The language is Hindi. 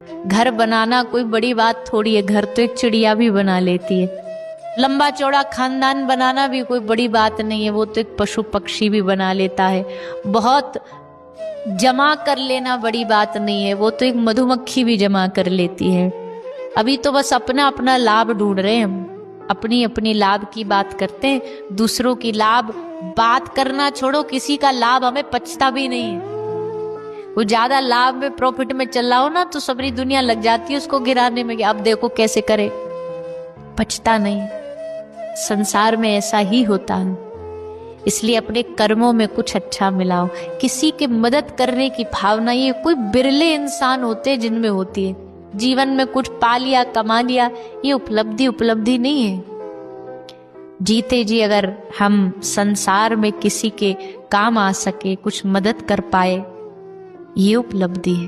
घर बनाना कोई बड़ी बात थोड़ी है, घर तो एक चिड़िया भी बना लेती है। लंबा चौड़ा खानदान बनाना भी कोई बड़ी बात नहीं है, वो तो एक पशु पक्षी भी बना लेता है। बहुत जमा कर लेना बड़ी बात नहीं है, वो तो एक मधुमक्खी भी जमा कर लेती है। अभी तो बस अपना अपना लाभ ढूंढ रहे हैं हम, अपनी अपनी लाभ की बात करते हैं, दूसरों की लाभ बात करना छोड़ो, किसी का लाभ हमें पचता भी नहीं है। वो ज्यादा लाभ में प्रॉफिट में चल रहा हो ना तो सारी दुनिया लग जाती है उसको गिराने में कि अब देखो कैसे करे, पचता नहीं। संसार में ऐसा ही होता है, इसलिए अपने कर्मों में कुछ अच्छा मिलाओ। किसी की मदद करने की भावना ये कोई बिरले इंसान होते हैं जिनमें होती है। जीवन में कुछ पा लिया, कमा लिया, ये उपलब्धि नहीं है। जीते जी अगर हम संसार में किसी के काम आ सके, कुछ मदद कर पाए, ये उपलब्धि है।